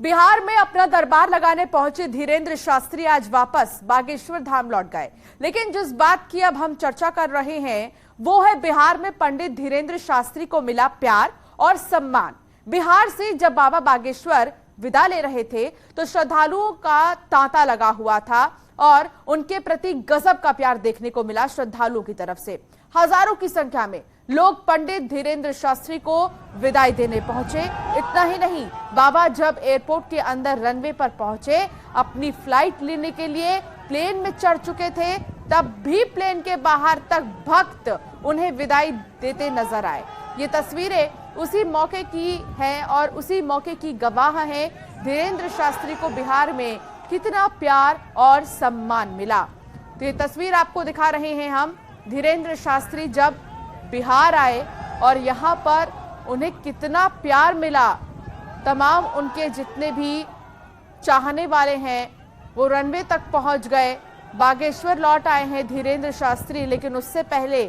बिहार में अपना दरबार लगाने पहुंचे धीरेन्द्र शास्त्री आज वापस बागेश्वर धाम लौट गए। लेकिन जिस बात की अब हम चर्चा कर रहे हैं वो है बिहार में पंडित धीरेन्द्र शास्त्री को मिला प्यार और सम्मान। बिहार से जब बाबा बागेश्वर विदा ले रहे थे तो श्रद्धालुओं का तांता लगा हुआ था और उनके प्रति गजब का प्यार देखने को मिला श्रद्धालुओं की तरफ से। हजारों की संख्या में लोग पंडित धीरेन्द्र शास्त्री को विदाई देने पहुंचे। इतना ही नहीं, बाबा जब एयरपोर्ट के अंदर रनवे पर पहुंचे, अपनी फ्लाइट लेने के लिए प्लेन में चढ़ चुके थे, तब भी प्लेन के बाहर तक भक्त उन्हें विदाई देते नजर आए। ये तस्वीरें उसी मौके की हैं और उसी मौके की गवाह हैं। धीरेन्द्र शास्त्री को बिहार में कितना प्यार और सम्मान मिला, तो ये तस्वीर आपको दिखा रहे हैं हम। धीरेन्द्र शास्त्री जब बिहार आए और यहाँ पर उन्हें कितना प्यार मिला। तमाम उनके जितने भी चाहने वाले हैं वो रनवे तक पहुंच गए। बागेश्वर लौट आए हैं धीरेन्द्र शास्त्री, लेकिन उससे पहले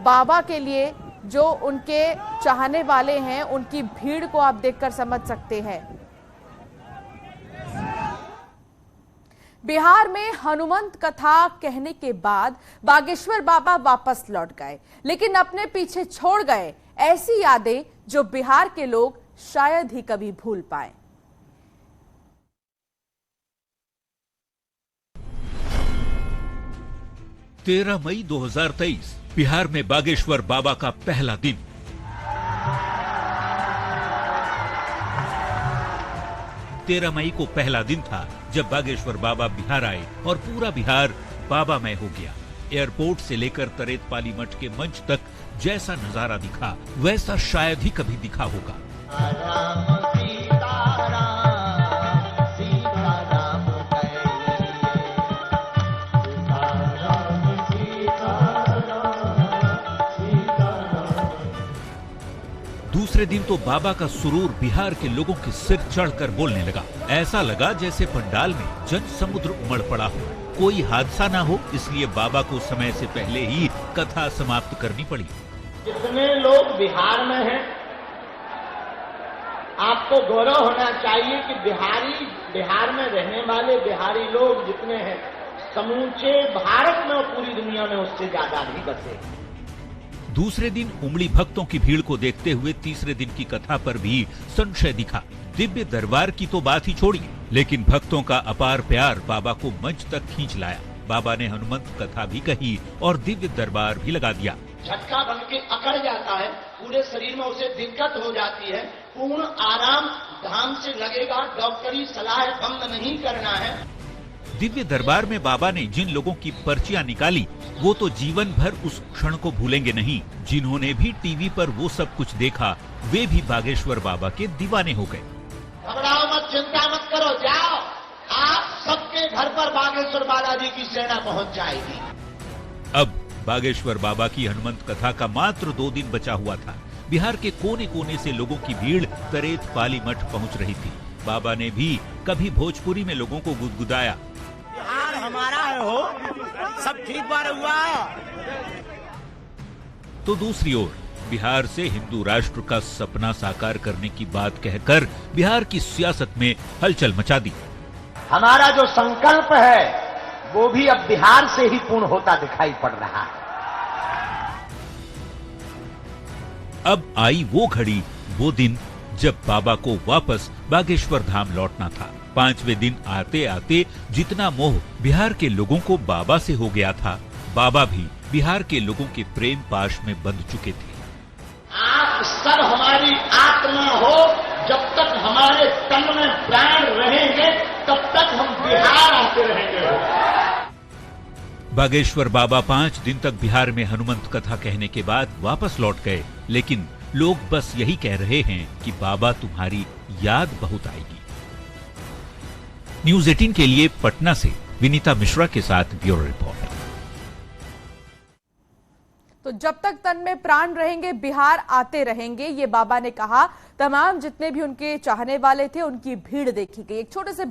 बाबा के लिए जो उनके चाहने वाले हैं उनकी भीड़ को आप देखकर समझ सकते हैं। बिहार में हनुमंत कथा कहने के बाद बागेश्वर बाबा वापस लौट गए, लेकिन अपने पीछे छोड़ गए ऐसी यादें जो बिहार के लोग शायद ही कभी भूल पाए। तेरह मई 2023 बिहार में बागेश्वर बाबा का पहला दिन। तेरह मई को पहला दिन था जब बागेश्वर बाबा बिहार आए और पूरा बिहार बाबामय हो गया। एयरपोर्ट से लेकर तरेतपाली मठ के मंच तक जैसा नजारा दिखा वैसा शायद ही कभी दिखा होगा। दूसरे दिन तो बाबा का सुरूर बिहार के लोगों के सिर चढ़कर बोलने लगा। ऐसा लगा जैसे पंडाल में जन समुद्र उमड़ पड़ा हो। कोई हादसा ना हो इसलिए बाबा को समय से पहले ही कथा समाप्त करनी पड़ी। जितने लोग बिहार में हैं, आपको गौरव होना चाहिए कि बिहार में रहने वाले बिहारी लोग जितने हैं, समूचे भारत में और पूरी दुनिया में उससे ज्यादा नहीं बचे। दूसरे दिन उमड़ी भक्तों की भीड़ को देखते हुए तीसरे दिन की कथा पर भी संशय दिखा। दिव्य दरबार की तो बात ही छोड़िए, लेकिन भक्तों का अपार प्यार बाबा को मंच तक खींच लाया। बाबा ने हनुमंत कथा भी कही और दिव्य दरबार भी लगा दिया। झटका बन के अकड़ जाता है, पूरे शरीर में उसे दिक्कत हो जाती है। पूर्ण आराम धाम से लगेगा, डॉक्टरी सलाह भंग नहीं करना है। दिव्य दरबार में बाबा ने जिन लोगों की पर्चियां निकाली वो तो जीवन भर उस क्षण को भूलेंगे नहीं। जिन्होंने भी टीवी पर वो सब कुछ देखा वे भी बागेश्वर बाबा के दीवाने हो गए। घबराओ मत, चिंता मत करो, जाओ, आप सबके घर पर बागेश्वर बालाजी की सेना पहुंच जाएगी। अब बागेश्वर बाबा की हनुमंत कथा का मात्र 2 दिन बचा हुआ था। बिहार के कोने कोने से लोगों की भीड़ तरेतपाली मठ पहुंच रही थी। बाबा ने भी कभी भोजपुरी में लोगों को गुदगुदाया, बिहार हमारा है हो, सब ठीक बार हुआ। तो दूसरी ओर बिहार से हिंदू राष्ट्र का सपना साकार करने की बात कहकर बिहार की सियासत में हलचल मचा दी। हमारा जो संकल्प है वो भी अब बिहार से ही पूर्ण होता दिखाई पड़ रहा है। अब आई वो घड़ी, वो दिन जब बाबा को वापस बागेश्वर धाम लौटना था। 5वें दिन आते आते जितना मोह बिहार के लोगों को बाबा से हो गया था, बाबा भी बिहार के लोगों के प्रेम पाश में बंध चुके थे। आप सब हमारी आत्मा हो, जब तक हमारे तन में प्राण रहेंगे तब तक हम बिहार आते रहेंगे। बागेश्वर बाबा 5 दिन तक बिहार में हनुमंत कथा कहने के बाद वापस लौट गए, लेकिन लोग बस यही कह रहे हैं कि बाबा तुम्हारी याद बहुत आएगी। न्यूज़ 18 के लिए पटना से विनीता मिश्रा के साथ ब्यूरो रिपोर्ट। तो जब तक तन में प्राण रहेंगे बिहार आते रहेंगे, ये बाबा ने कहा। तमाम जितने भी उनके चाहने वाले थे उनकी भीड़ देखी गई। एक छोटे से